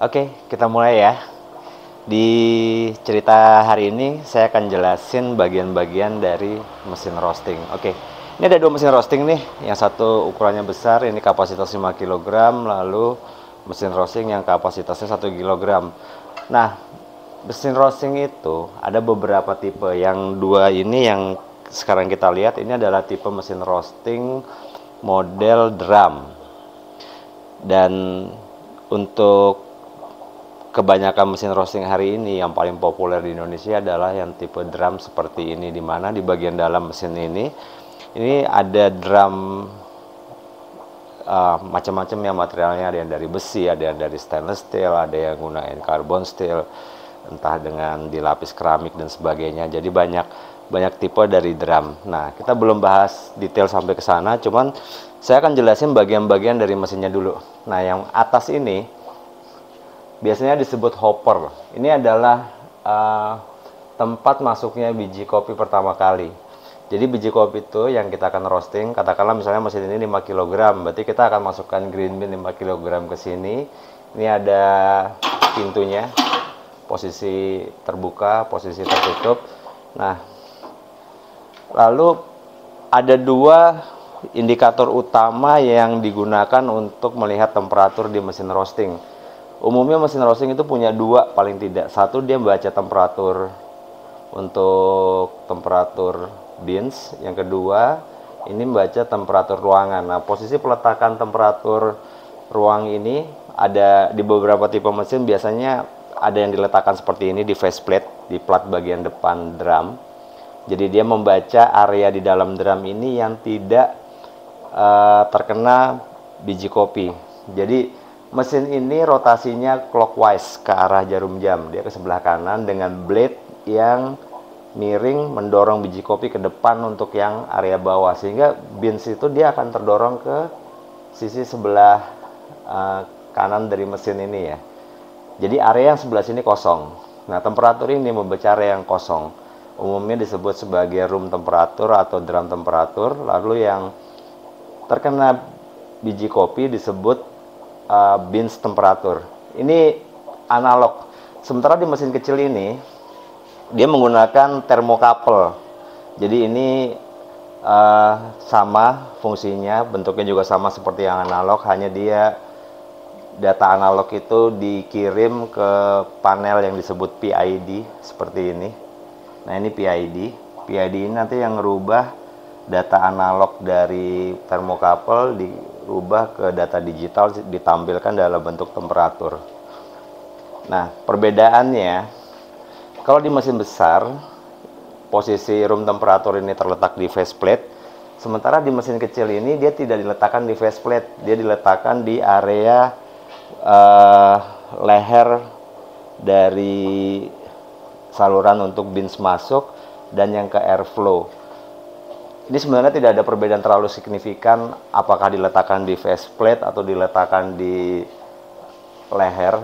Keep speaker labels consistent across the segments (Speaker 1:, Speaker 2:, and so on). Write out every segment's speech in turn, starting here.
Speaker 1: Oke, kita mulai ya. Di cerita hari ini saya akan jelasin bagian-bagian dari mesin roasting. Oke, ini ada dua mesin roasting nih. Yang satu ukurannya besar, ini kapasitas 5 kilogram. Lalu mesin roasting yang kapasitasnya 1 kilogram. Nah, mesin roasting itu ada beberapa tipe. Yang dua ini yang sekarang kita lihat, ini adalah tipe mesin roasting model drum. Dan untuk kebanyakan mesin roasting hari ini yang paling populer di Indonesia adalah yang tipe drum seperti ini, di mana di bagian dalam mesin ini ada drum macam-macam ya materialnya. Ada yang dari besi, ada yang dari stainless steel, ada yang gunain carbon steel, entah dengan dilapis keramik dan sebagainya. Jadi banyak tipe dari drum. Nah, kita belum bahas detail sampai ke sana, cuman saya akan jelasin bagian-bagian dari mesinnya dulu. Nah, yang atas ini biasanya disebut hopper. Ini adalah tempat masuknya biji kopi pertama kali. Jadi biji kopi itu yang kita akan roasting, katakanlah misalnya mesin ini 5 kg, berarti kita akan masukkan green bean 5 kg ke sini. Ini ada pintunya, posisi terbuka, posisi tertutup. Nah, lalu ada dua indikator utama yang digunakan untuk melihat temperatur di mesin roasting. Umumnya mesin roasting itu punya dua paling tidak. Satu, dia membaca temperatur untuk temperatur beans. Yang kedua, ini membaca temperatur ruangan. Nah, posisi peletakan temperatur ruang ini ada di beberapa tipe mesin. Biasanya ada yang diletakkan seperti ini di faceplate, di plat bagian depan drum. Jadi dia membaca area di dalam drum ini yang tidak terkena biji kopi. Jadi mesin ini rotasinya clockwise ke arah jarum jam. Dia ke sebelah kanan dengan blade yang miring mendorong biji kopi ke depan untuk yang area bawah. Sehingga beans itu dia akan terdorong ke sisi sebelah kanan dari mesin ini ya. Jadi area yang sebelah sini kosong. Nah, temperatur ini membaca area yang kosong. Umumnya disebut sebagai room temperatur atau drum temperatur. Lalu yang terkena biji kopi disebut beans temperatur. Ini analog. Sementara di mesin kecil ini dia menggunakan thermocouple. Jadi ini sama fungsinya, bentuknya juga sama seperti yang analog, hanya dia data analog itu dikirim ke panel yang disebut PID seperti ini. Nah, ini PID. PID ini nanti yang ngerubah data analog dari thermocouple dirubah ke data digital, ditampilkan dalam bentuk temperatur. Nah, perbedaannya, kalau di mesin besar posisi room temperatur ini terletak di faceplate, sementara di mesin kecil ini dia tidak diletakkan di faceplate, dia diletakkan di area leher dari saluran untuk beans masuk dan yang ke airflow. Ini sebenarnya tidak ada perbedaan terlalu signifikan apakah diletakkan di faceplate atau diletakkan di leher.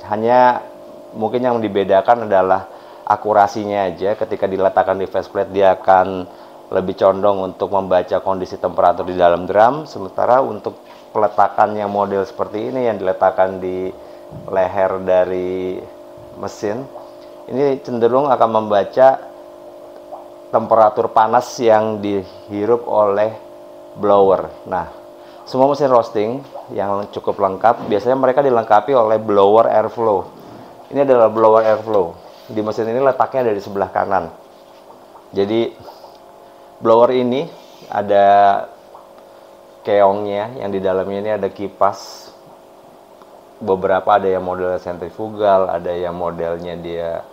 Speaker 1: Hanya mungkin yang dibedakan adalah akurasinya aja. Ketika diletakkan di faceplate dia akan lebih condong untuk membaca kondisi temperatur di dalam drum. Sementara untuk peletakannya model seperti ini yang diletakkan di leher dari mesin, ini cenderung akan membaca temperatur panas yang dihirup oleh blower. Nah, semua mesin roasting yang cukup lengkap, biasanya mereka dilengkapi oleh blower airflow. Ini adalah blower airflow. Di mesin ini letaknya dari sebelah kanan. Jadi, blower ini ada keongnya, yang di dalamnya ini ada kipas. Beberapa ada yang model sentrifugal, ada yang modelnya dia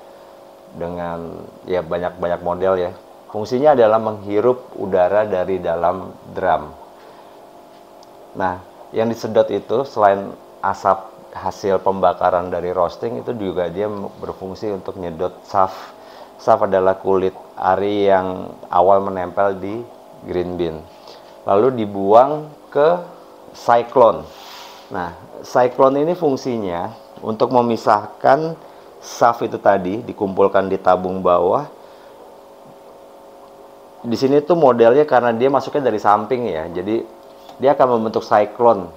Speaker 1: dengan ya banyak model ya. Fungsinya adalah menghirup udara dari dalam drum. Nah, yang disedot itu selain asap hasil pembakaran dari roasting, itu juga dia berfungsi untuk nyedot saf. Saf adalah kulit ari yang awal menempel di green bean. Lalu dibuang ke cyclone. Nah, cyclone ini fungsinya untuk memisahkan saf itu tadi, dikumpulkan di tabung bawah. Di sini tuh modelnya karena dia masuknya dari samping ya, jadi dia akan membentuk cyclone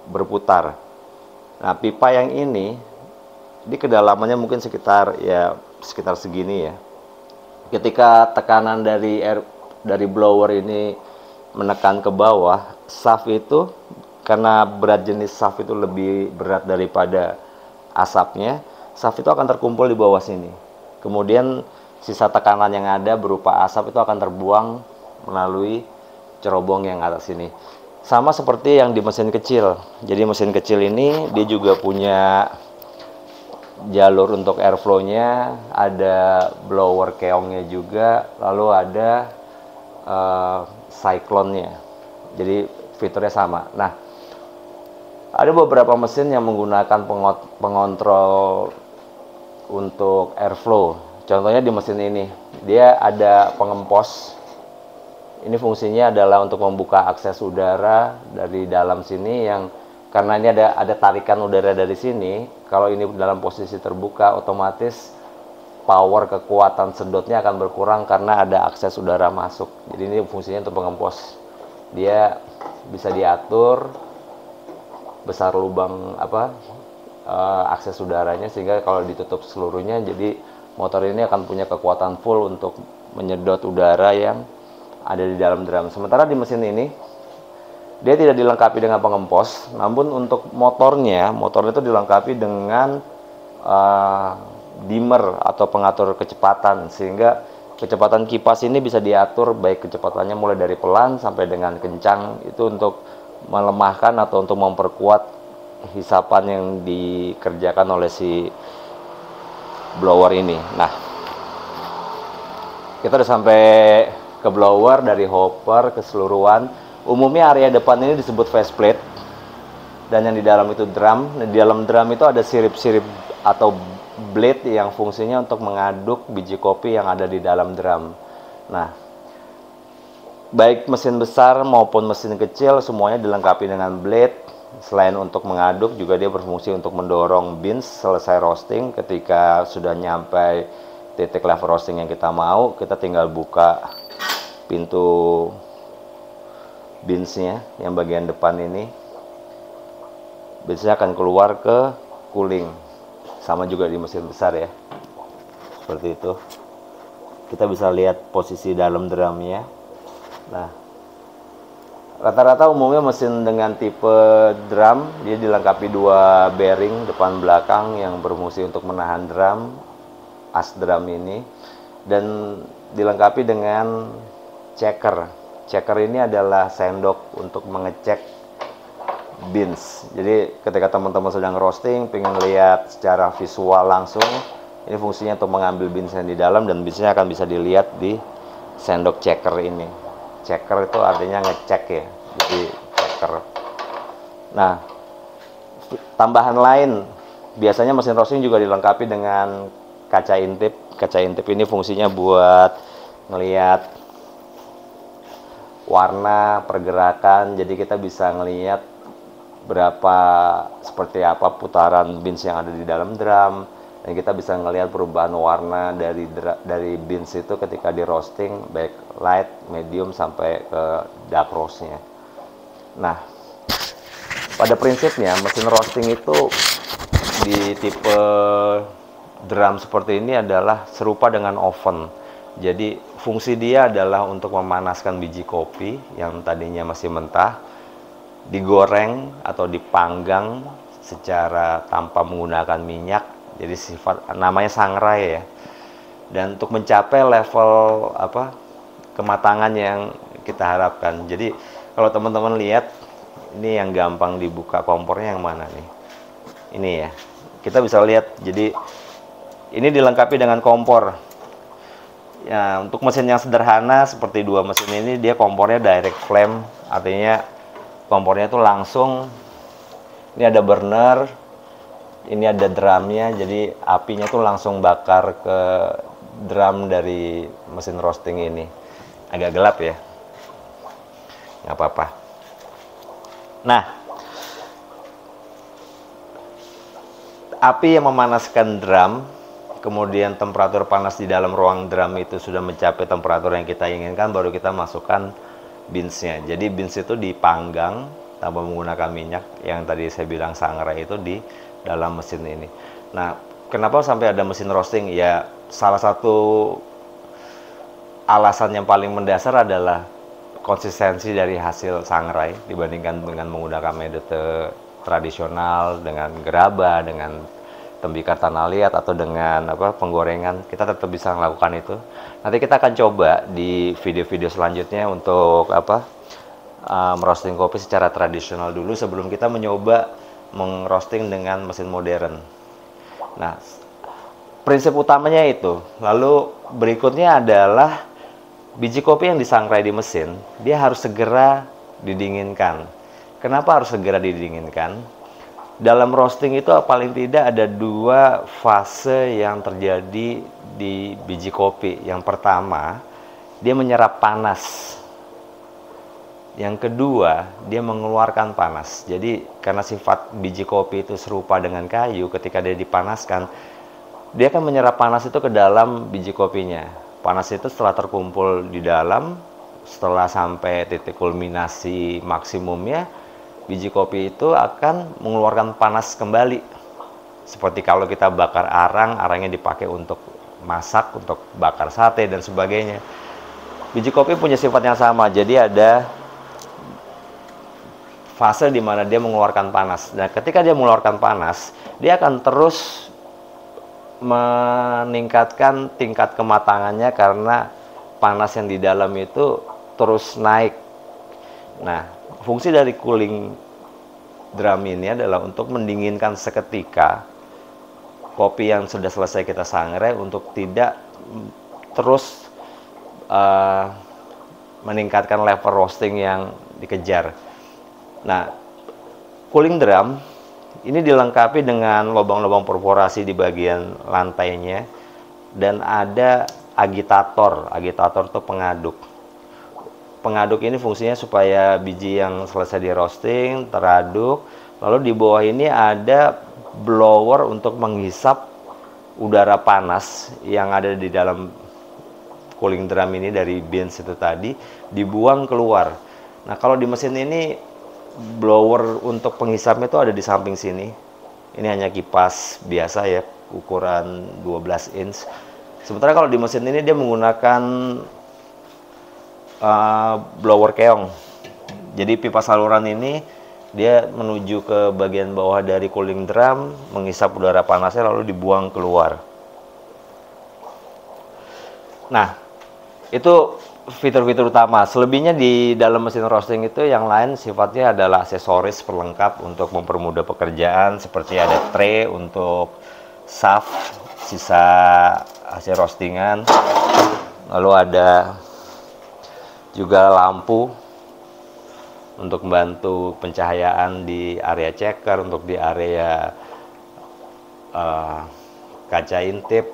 Speaker 1: berputar. Nah, pipa yang ini di kedalamannya mungkin sekitar segini ya. Ketika tekanan dari blower ini menekan ke bawah, shaft itu, karena berat jenis shaft itu lebih berat daripada asapnya, shaft itu akan terkumpul di bawah sini. Kemudian sisa tekanan yang ada berupa asap itu akan terbuang melalui cerobong yang atas sini. Sama seperti yang di mesin kecil. Jadi mesin kecil ini dia juga punya jalur untuk airflow-nya, ada blower keongnya juga, lalu ada cyclone-nya. Jadi fiturnya sama. Nah, ada beberapa mesin yang menggunakan pengontrol untuk airflow. Contohnya di mesin ini, dia ada pengempos. Ini fungsinya adalah untuk membuka akses udara dari dalam sini, yang karena ini ada tarikan udara dari sini. Kalau ini dalam posisi terbuka, otomatis power kekuatan sedotnya akan berkurang karena ada akses udara masuk. Jadi ini fungsinya untuk pengempos. Dia bisa diatur besar lubang akses udaranya, sehingga kalau ditutup seluruhnya, jadi motor ini akan punya kekuatan full untuk menyedot udara yang ada di dalam drum. Sementara di mesin ini dia tidak dilengkapi dengan pengempos, namun untuk motornya itu dilengkapi dengan dimmer atau pengatur kecepatan, sehingga kecepatan kipas ini bisa diatur, baik kecepatannya mulai dari pelan sampai dengan kencang, itu untuk melemahkan atau untuk memperkuat hisapan yang dikerjakan oleh si blower ini. Nah, kita udah sampai ke blower, dari hopper keseluruhan. Umumnya area depan ini disebut faceplate, dan yang di dalam itu drum. Nah, di dalam drum itu ada sirip-sirip atau blade yang fungsinya untuk mengaduk biji kopi yang ada di dalam drum. Nah, baik mesin besar maupun mesin kecil semuanya dilengkapi dengan blade. Selain untuk mengaduk, juga dia berfungsi untuk mendorong beans selesai roasting. Ketika sudah nyampe titik level roasting yang kita mau, kita tinggal buka pintu beansnya yang bagian depan ini. Beansnya akan keluar ke cooling. Sama juga di mesin besar ya, seperti itu. Kita bisa lihat posisi dalam drumnya. Nah, rata-rata umumnya mesin dengan tipe drum dia dilengkapi 2 bearing depan belakang yang berfungsi untuk menahan drum, as drum ini, dan dilengkapi dengan checker. Checker ini adalah sendok untuk mengecek beans. Jadi ketika teman-teman sedang roasting, pengen lihat secara visual langsung, ini fungsinya untuk mengambil beans yang di dalam, dan beansnya akan bisa dilihat di sendok checker ini. Checker itu artinya ngecek ya, jadi checker. Nah, tambahan lain, biasanya mesin roasting juga dilengkapi dengan kaca intip. Kaca intip ini fungsinya buat ngelihat warna, pergerakan, jadi kita bisa ngelihat seperti apa putaran beans yang ada di dalam drum, dan kita bisa ngelihat perubahan warna dari beans itu ketika di roasting, baik light, medium sampai ke dark roastnya. Nah, pada prinsipnya mesin roasting itu di tipe drum seperti ini adalah serupa dengan oven. Jadi fungsi dia adalah untuk memanaskan biji kopi yang tadinya masih mentah, digoreng atau dipanggang secara tanpa menggunakan minyak. Jadi namanya sangrai ya. Dan untuk mencapai level kematangan yang kita harapkan. Jadi kalau teman-teman lihat, ini yang gampang dibuka kompornya yang mana nih? Ini ya. Kita bisa lihat, jadi ini dilengkapi dengan kompor. Ya, untuk mesin yang sederhana seperti 2 mesin ini, dia kompornya direct flame, artinya kompornya itu langsung. Ini ada burner, ini ada drumnya, jadi apinya tuh langsung bakar ke drum dari mesin roasting ini. Agak gelap ya, nggak apa-apa. Nah, api yang memanaskan drum, kemudian temperatur panas di dalam ruang drum itu sudah mencapai temperatur yang kita inginkan, baru kita masukkan beansnya. Jadi beans itu dipanggang tanpa menggunakan minyak yang tadi saya bilang sangrai itu di dalam mesin ini. Nah, kenapa sampai ada mesin roasting? Ya, salah satu alasan yang paling mendasar adalah konsistensi dari hasil sangrai dibandingkan dengan menggunakan metode tradisional dengan gerabah, dengan tembikar tanah liat atau dengan penggorengan. Kita tetap bisa melakukan itu. Nanti kita akan coba di video-video selanjutnya untuk merosting kopi secara tradisional dulu sebelum kita mencoba mengroasting dengan mesin modern. Nah, prinsip utamanya itu. Lalu berikutnya adalah biji kopi yang disangrai di mesin, dia harus segera didinginkan. Kenapa harus segera didinginkan? Dalam roasting itu paling tidak ada 2 fase yang terjadi di biji kopi. Yang pertama, dia menyerap panas. Yang kedua, dia mengeluarkan panas. Jadi karena sifat biji kopi itu serupa dengan kayu, ketika dia dipanaskan, dia akan menyerap panas itu ke dalam biji kopinya. Panas itu setelah terkumpul di dalam, setelah sampai titik kulminasi maksimumnya, biji kopi itu akan mengeluarkan panas kembali. Seperti kalau kita bakar arang, arangnya dipakai untuk masak, untuk bakar sate dan sebagainya. Biji kopi punya sifat yang sama, jadi ada fase di mana dia mengeluarkan panas. Dan ketika dia mengeluarkan panas, dia akan terus meningkatkan tingkat kematangannya karena panas yang di dalam itu terus naik. Nah, fungsi dari cooling drum ini adalah untuk mendinginkan seketika kopi yang sudah selesai kita sangrai untuk tidak terus meningkatkan level roasting yang dikejar. Nah, cooling drum ini dilengkapi dengan lubang-lubang perforasi di bagian lantainya dan ada agitator. Agitator itu pengaduk. Pengaduk ini fungsinya supaya biji yang selesai di roasting teraduk. Lalu di bawah ini ada blower untuk menghisap udara panas yang ada di dalam cooling drum ini dari beans itu tadi, dibuang keluar. Nah, kalau di mesin ini blower untuk penghisapnya itu ada di samping sini. Ini hanya kipas biasa ya, ukuran 12 inch. Sementara kalau di mesin ini dia menggunakan blower keong. Jadi pipa saluran ini dia menuju ke bagian bawah dari cooling drum, menghisap udara panasnya lalu dibuang keluar. Nah, itu fitur-fitur utama. Selebihnya di dalam mesin roasting itu yang lain sifatnya adalah aksesoris pelengkap untuk mempermudah pekerjaan, seperti ada tray untuk shaft sisa hasil roastingan, lalu ada juga lampu untuk membantu pencahayaan di area checker, untuk di area kaca intip.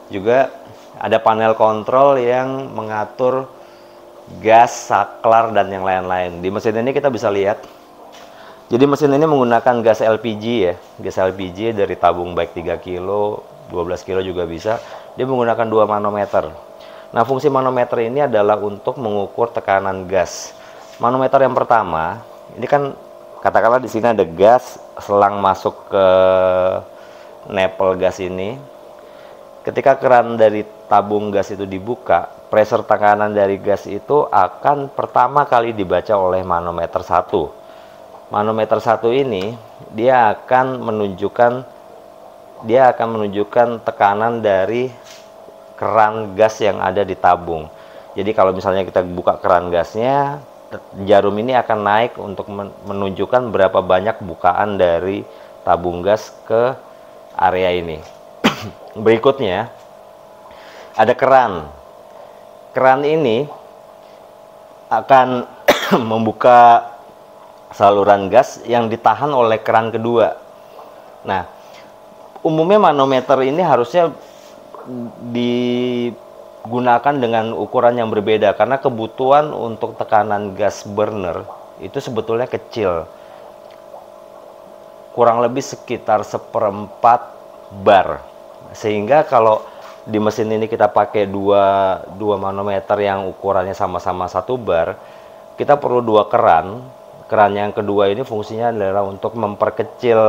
Speaker 1: Juga ada panel kontrol yang mengatur gas, saklar, dan yang lain-lain. Di mesin ini kita bisa lihat. Jadi mesin ini menggunakan gas LPG ya. Gas LPG dari tabung baik 3 kilo, 12 kilo juga bisa. Dia menggunakan 2 manometer. Nah, fungsi manometer ini adalah untuk mengukur tekanan gas. Manometer yang pertama, ini kan katakanlah di sini ada gas, selang masuk ke nipple gas ini. Ketika keran dari tabung gas itu dibuka, pressure tekanan dari gas itu akan pertama kali dibaca oleh manometer 1. Manometer 1 ini dia akan menunjukkan tekanan dari keran gas yang ada di tabung. Jadi kalau misalnya kita buka keran gasnya, jarum ini akan naik untuk menunjukkan berapa banyak bukaan dari tabung gas ke area ini. Berikutnya ada keran. Keran ini akan membuka saluran gas yang ditahan oleh keran kedua. Nah, umumnya manometer ini harusnya digunakan dengan ukuran yang berbeda karena kebutuhan untuk tekanan gas burner itu sebetulnya kecil. Kurang lebih sekitar 1/4 bar. Sehingga kalau di mesin ini kita pakai dua manometer yang ukurannya sama-sama 1 bar, kita perlu 2 keran Keran yang kedua ini fungsinya adalah untuk memperkecil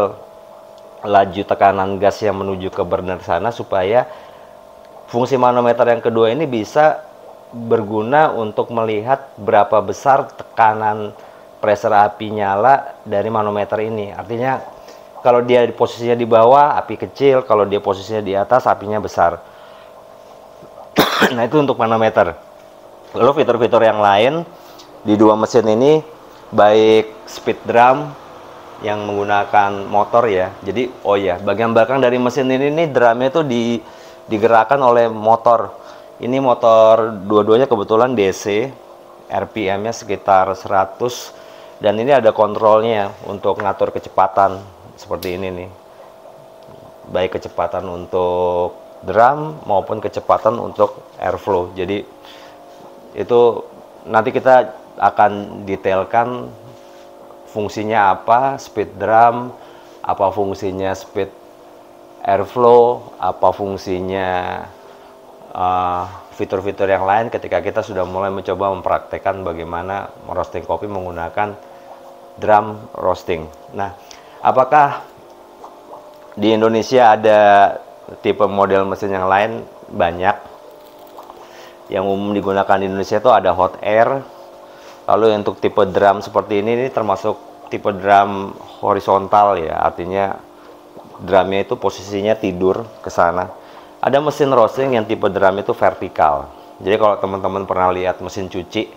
Speaker 1: laju tekanan gas yang menuju ke burner sana, supaya fungsi manometer yang kedua ini bisa berguna untuk melihat berapa besar tekanan pressure api nyala dari manometer ini. Artinya kalau dia di posisinya di bawah, api kecil; kalau dia posisinya di atas, apinya besar. Nah, itu untuk manometer. Lalu fitur-fitur yang lain di dua mesin ini, baik speed drum yang menggunakan motor ya. Jadi, bagian belakang dari mesin ini nih, drumnya itu digerakkan oleh motor. Ini motor dua-duanya kebetulan DC, RPM-nya sekitar 100, dan ini ada kontrolnya untuk ngatur kecepatan seperti ini nih. Baik kecepatan untuk drum maupun kecepatan untuk airflow. Jadi itu nanti kita akan detailkan fungsinya apa speed drum, apa fungsinya speed airflow, apa fungsinya fitur-fitur yang lain ketika kita sudah mulai mencoba mempraktekkan bagaimana merosting kopi menggunakan drum roasting. Nah, apakah di Indonesia ada tipe model mesin yang lain? Banyak. Yang umum digunakan di Indonesia itu ada hot air. Lalu untuk tipe drum seperti ini termasuk tipe drum horizontal ya, artinya drumnya itu posisinya tidur ke sana. Ada mesin roasting yang tipe drum itu vertikal. Jadi kalau teman-teman pernah lihat mesin cuci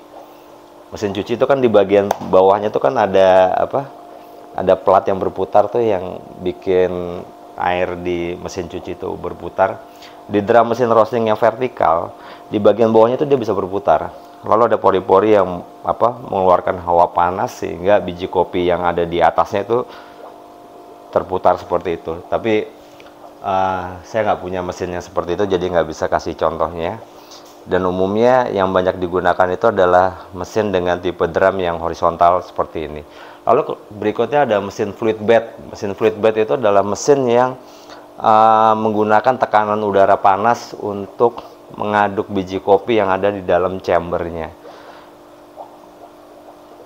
Speaker 1: itu kan di bagian bawahnya itu kan ada ada plat yang berputar tuh, yang bikin air di mesin cuci itu berputar. Di drum mesin roasting yang vertikal, di bagian bawahnya itu dia bisa berputar. Lalu ada pori-pori yang mengeluarkan hawa panas, sehingga biji kopi yang ada di atasnya itu terputar seperti itu. Tapi saya nggak punya mesinnya seperti itu, jadi nggak bisa kasih contohnya. Dan umumnya yang banyak digunakan itu adalah mesin dengan tipe drum yang horizontal seperti ini. Lalu berikutnya ada mesin fluid bed. Mesin fluid bed itu adalah mesin yang menggunakan tekanan udara panas untuk mengaduk biji kopi yang ada di dalam chambernya.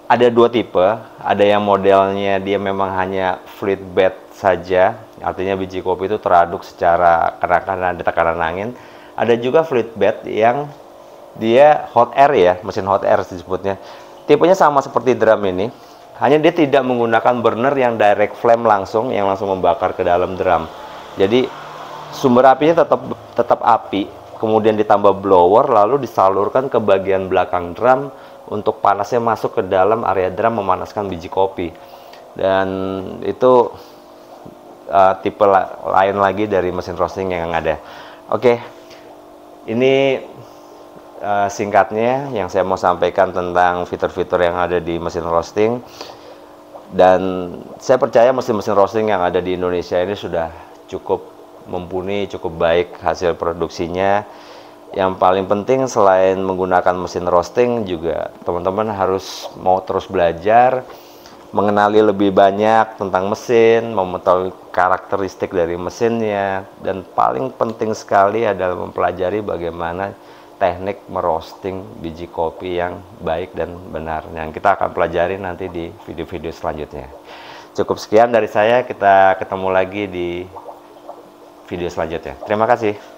Speaker 1: Ada dua tipe, ada yang modelnya dia memang hanya fluid bed saja, artinya biji kopi itu teraduk secara karena ada tekanan angin. Ada juga fluid bed yang dia hot air ya, mesin hot air disebutnya. Tipenya sama seperti drum ini, hanya dia tidak menggunakan burner yang direct flame langsung, yang langsung membakar ke dalam drum. Jadi sumber apinya tetap api, kemudian ditambah blower, lalu disalurkan ke bagian belakang drum untuk panasnya masuk ke dalam area drum memanaskan biji kopi. Dan itu tipe lain lagi dari mesin roasting yang ada. Oke, ini singkatnya yang saya mau sampaikan tentang fitur-fitur yang ada di mesin roasting. Dan saya percaya mesin-mesin roasting yang ada di Indonesia ini sudah cukup mumpuni, cukup baik hasil produksinya. Yang paling penting selain menggunakan mesin roasting, juga teman-teman harus mau terus belajar, mengenali lebih banyak tentang mesin, mengetahui karakteristik dari mesinnya, dan paling penting sekali adalah mempelajari bagaimana teknik merosting biji kopi yang baik dan benar, yang kita akan pelajari nanti di video-video selanjutnya. Cukup sekian dari saya, kita ketemu lagi di video selanjutnya. Terima kasih.